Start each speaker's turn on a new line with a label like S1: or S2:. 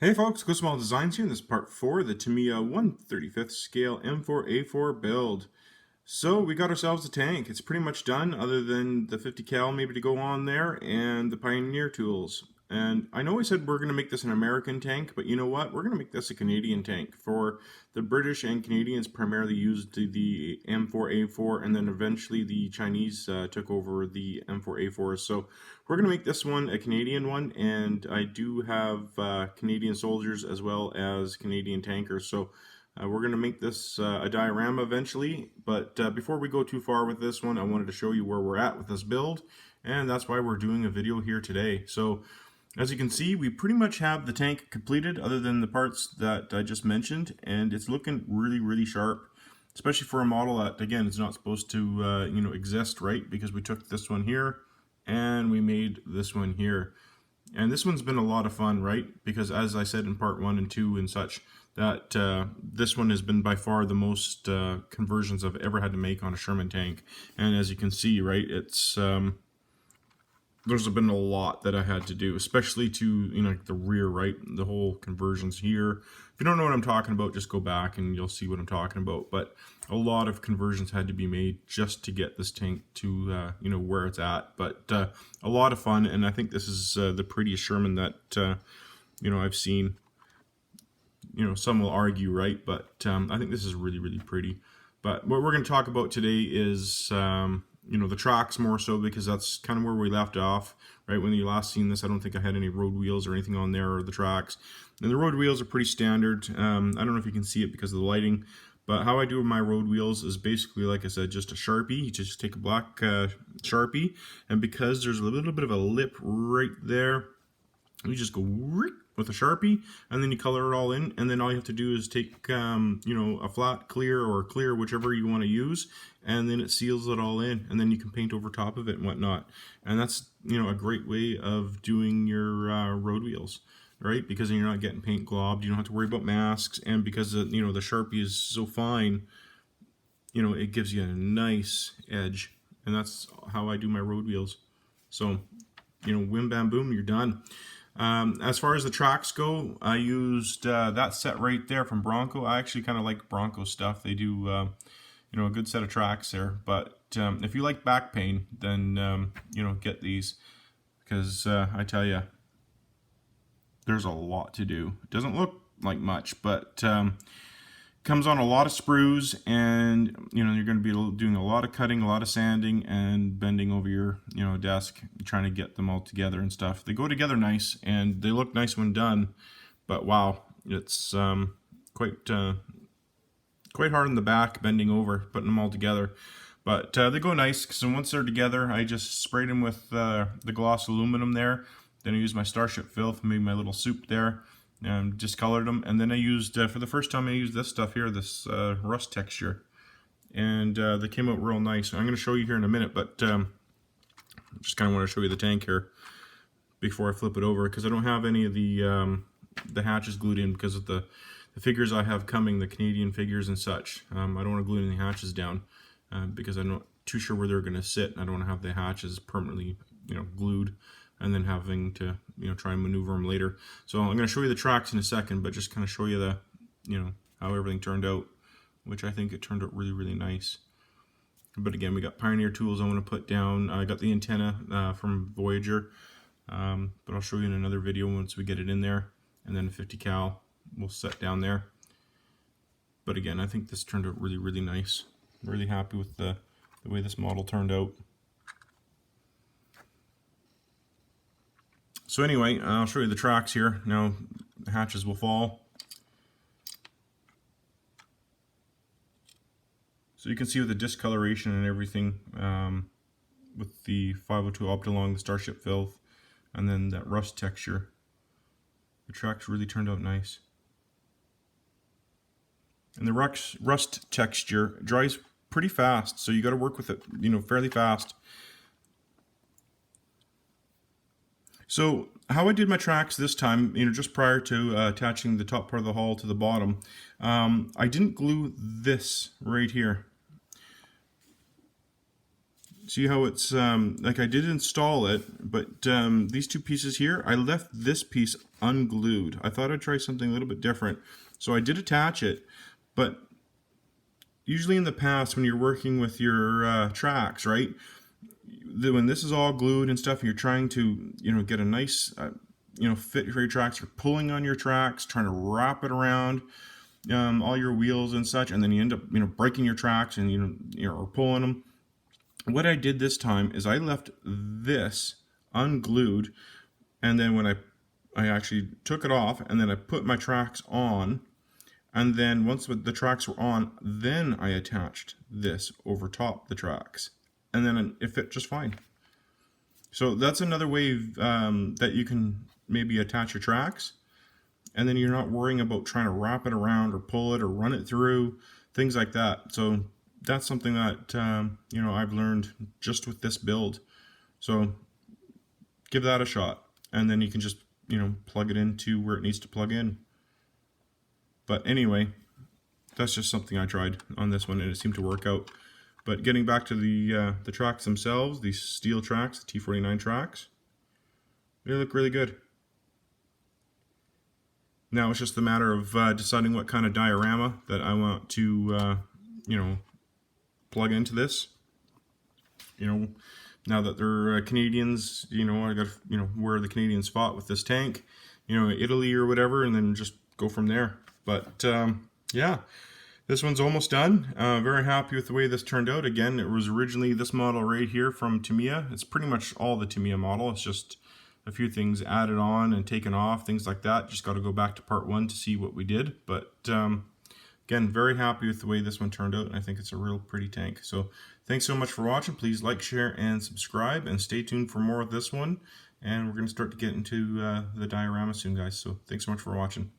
S1: Hey folks, Go Small Designs here, and this is part 4 of the Tamiya 1/35th scale M4A4 build. So we got ourselves a tank. It's pretty much done other than the 50 cal maybe to go on there and the Pioneer tools. And I know I said we're going to make this an American tank, but you know what? We're going to make this a Canadian tank. For the British and Canadians primarily used the M4A4, and then eventually the Chinese took over the M4A4s. So we're going to make this one a Canadian one, and I do have Canadian soldiers as well as Canadian tankers. So we're going to make this a diorama eventually, but before we go too far with this one, I wanted to show you where we're at with this build, and that's why we're doing a video here today. So as you can see, we pretty much have the tank completed other than the parts that I just mentioned, and it's looking really sharp, especially for a model that, again, is not supposed to exist, right? Because we took this one here and we made this one here. And this one's been a lot of fun, right? Because as I said in part 1 and 2 and such, that this one has been by far the most conversions I've ever had to make on a Sherman tank. And as you can see, right, it's there's been a lot that I had to do, especially to, the rear, right? The whole conversions here. If you don't know what I'm talking about, just go back and you'll see what I'm talking about. But a lot of conversions had to be made just to get this tank to, where it's at. But a lot of fun, and I think this is the prettiest Sherman that, I've seen. Some will argue, right? But I think this is really pretty. But what we're going to talk about today is the tracks more so, because that's kind of where we left off, right? When you last seen this, I don't think I had any road wheels or anything on there, or the tracks. And the road wheels are pretty standard. I don't know if you can see it because of the lighting, but how I do my road wheels is basically, like I said, just a Sharpie. You just take a black Sharpie, and because there's a little bit of a lip right there, you just go with a Sharpie, and then you color it all in, and then all you have to do is take a flat clear or clear, whichever you want to use, and then it seals it all in, and then you can paint over top of it and whatnot. And that's a great way of doing your road wheels, right? Because then you're not getting paint globbed, you don't have to worry about masks, and because the Sharpie is so fine, it gives you a nice edge. And that's how I do my road wheels. So whim bam boom, you're done. As far as the tracks go, I used that set right there from Bronco. I actually kind of like Bronco stuff. They do, a good set of tracks there. But if you like back pain, then, get these. Because I tell you, there's a lot to do. It doesn't look like much, but comes on a lot of sprues, and you're going to be doing a lot of cutting, a lot of sanding, and bending over your desk, trying to get them all together and stuff. They go together nice, and they look nice when done, but wow, it's quite hard in the back, bending over, putting them all together. But they go nice, because once they're together, I just sprayed them with the gloss aluminum there. Then I used my Starship Filth, made my little soup there, and just colored them. And then I used, for the first time, I used this stuff here, this rust texture. And they came out real nice. I'm going to show you here in a minute, but just kind of want to show you the tank here before I flip it over, because I don't have any of the hatches glued in because of the figures I have coming, the Canadian figures and such. I don't want to glue any hatches down because I'm not too sure where they're going to sit. I don't want to have the hatches permanently, glued, and then having to try and maneuver them later. So I'm going to show you the tracks in a second, but just kind of show you the how everything turned out, which I think it turned out really nice. But again, we got Pioneer tools I want to put down. I got the antenna from Voyager, but I'll show you in another video once we get it in there. And then a 50 cal we'll set down there. But again, I think this turned out really nice. Really happy with the way this model turned out. So anyway, I'll show you the tracks here. Now the hatches will fall. So you can see with the discoloration and everything, with the 502 Optilong, the Starship Filth, and then that rust texture, the tracks really turned out nice. And the rust texture dries pretty fast, so you got to work with it, fairly fast. So how I did my tracks this time, just prior to attaching the top part of the hull to the bottom, I didn't glue this right here. See how it's, like I did install it, but these two pieces here, I left this piece unglued. I thought I'd try something a little bit different. So I did attach it, but usually in the past when you're working with your tracks, right? When this is all glued and stuff, and you're trying to, get a nice, fit for your tracks, you're pulling on your tracks, trying to wrap it around all your wheels and such, and then you end up, breaking your tracks and, or pulling them. What I did this time is I left this unglued, and then when I actually took it off, and then I put my tracks on, and then once the tracks were on, then I attached this over top the tracks, and then it fit just fine. So that's another way that you can maybe attach your tracks, and then you're not worrying about trying to wrap it around or pull it or run it through, things like that. So that's something that I've learned just with this build. So give that a shot, and then you can just plug it into where it needs to plug in. But anyway, that's just something I tried on this one, and it seemed to work out. But getting back to the tracks themselves, these steel tracks, the T49 tracks, they look really good. Now it's just a matter of deciding what kind of diorama that I want to plug into this. Now that they're Canadians, I got where the Canadians fought with this tank, Italy or whatever, and then just go from there. But yeah, this one's almost done. Very happy with the way this turned out. Again, it was originally this model right here from Tamiya. It's pretty much all the Tamiya model. It's just a few things added on and taken off, things like that. Just got to go back to part 1 to see what we did. But again, very happy with the way this one turned out, and I think it's a real pretty tank. So thanks so much for watching. Please like, share, and subscribe, and stay tuned for more of this one. And we're going to start to get into the diorama soon, guys. So thanks so much for watching.